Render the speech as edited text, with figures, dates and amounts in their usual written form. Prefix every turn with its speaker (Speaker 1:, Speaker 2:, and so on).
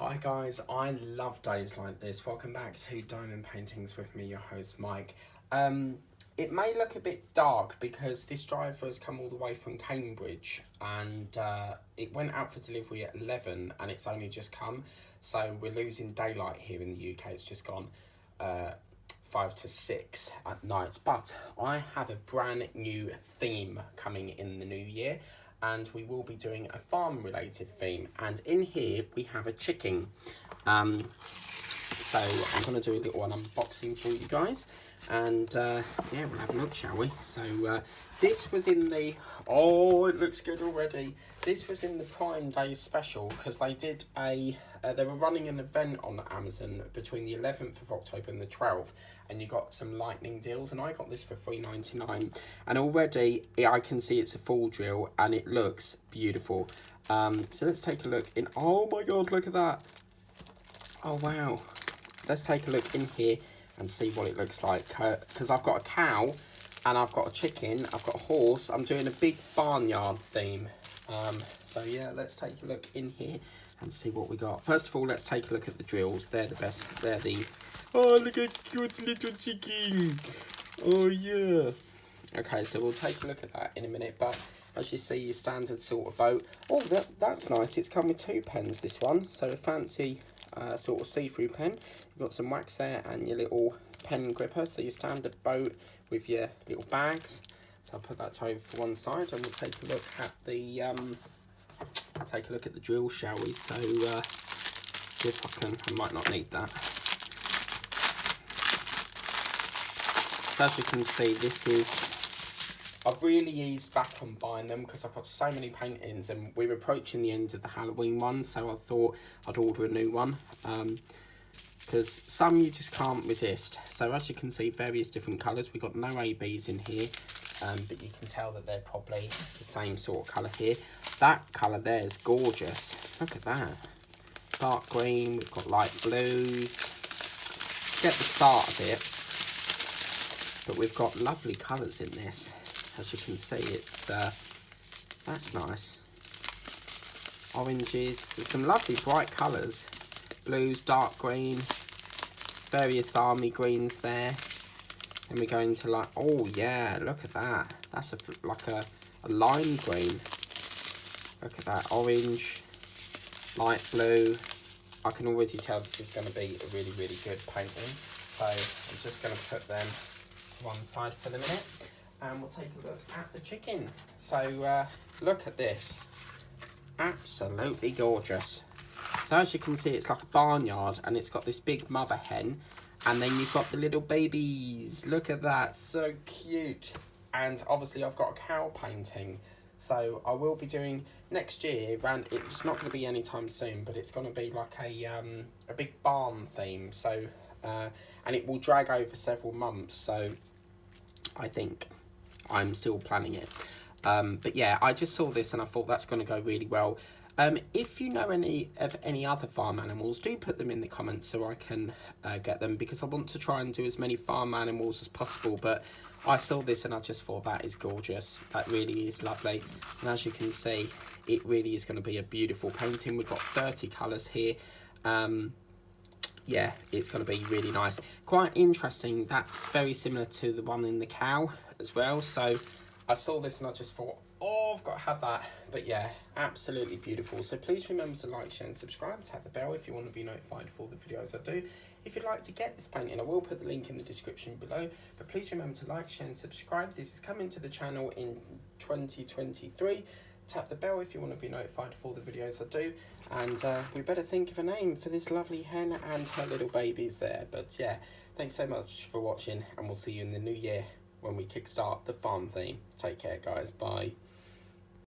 Speaker 1: Hi guys, I love days like this. Welcome back to Diamond Paintings with me, your host Mike. It may look a bit dark because this driver has come all the way from Cambridge and it went out for delivery at 11 and it's only just come. So we're losing daylight here in the UK. It's just gone 5 to 6 at night. But I have a brand new theme coming in the new year. And we will be doing a farm related theme, and in here we have a chicken. So I'm going to do a little unboxing for you guys, and yeah, we'll have a look, shall we? So this was in the, oh, it looks good already. This was in the Prime Day special because they did a they were running an event on Amazon between the 11th of October and the 12th, and you got some lightning deals, and I got this for $3.99, and already I can see it's a full drill and it looks beautiful. So let's take a look in. Oh my god, look at that. Oh wow. Let's take a look in here and see what it looks like, because I've got a cow and I've got a chicken, I've got a horse. I'm doing a big barnyard theme. So yeah, let's take a look in here and see what we got. First of all, let's take a look at the drills. They're the best. They're the, oh, look at cute little chicken. Oh yeah. Okay, so we'll take a look at that in a minute, but as you see, your standard sort of boat. Oh, that's nice. It's come with 2 pens, this one. So a fancy sort of see-through pen. You've got some wax there and your little pen gripper. So your standard boat with your little bags. So I'll put that over for one side, and we'll take a look at the drill, shall we? So see if I can. I might not need that. So as you can see, this is. I've really eased back on buying them because I've got so many paintings, and we're approaching the end of the Halloween one, so I thought I'd order a new one. Because some you just can't resist. So as you can see, various different colours. We've got no ABs in here, but you can tell that they're probably the same sort of colour here. That colour there is gorgeous. Look at that. Dark green, we've got light blues. Get the start of it. But we've got lovely colours in this. As you can see, it's that's nice. Oranges, there's some lovely bright colours. Blues, dark green, various army greens there. Then we go into like, oh yeah, look at that. That's like a lime green. Look at that, orange, light blue. I can already tell this is going to be a really, really good painting. So I'm just going to put them to one side for the minute, and we'll take a look at the chicken. So look at this, absolutely gorgeous. So as you can see, it's like a barnyard, and it's got this big mother hen, and then you've got the little babies. Look at that, so cute. And obviously I've got a cow painting, so I will be doing next year, and it's not going to be anytime soon, but it's going to be like a big barn theme. So and it will drag over several months, so I think I'm still planning it. But yeah, I just saw this and I thought that's going to go really well. If you know any other farm animals, do put them in the comments so I can get them, because I want to try and do as many farm animals as possible. But I saw this and I just thought that is gorgeous. That really is lovely. And as you can see, it really is going to be a beautiful painting. We've got 30 colours here. Yeah, it's going to be really nice. Quite interesting. That's very similar to the one in the cow as well. So I saw this and I just thought, oh, I've got to have that. But yeah, absolutely beautiful. So please remember to like, share and subscribe. Tap the bell if you want to be notified for all the videos I do. If you'd like to get this painting, I will put the link in the description below. But please remember to like, share and subscribe. This is coming to the channel in 2023. Tap the bell if you want to be notified for all the videos I do. And we better think of a name for this lovely hen and her little babies there. But yeah, thanks so much for watching, and we'll see you in the new year when we kickstart the farm theme. Take care, guys. Bye.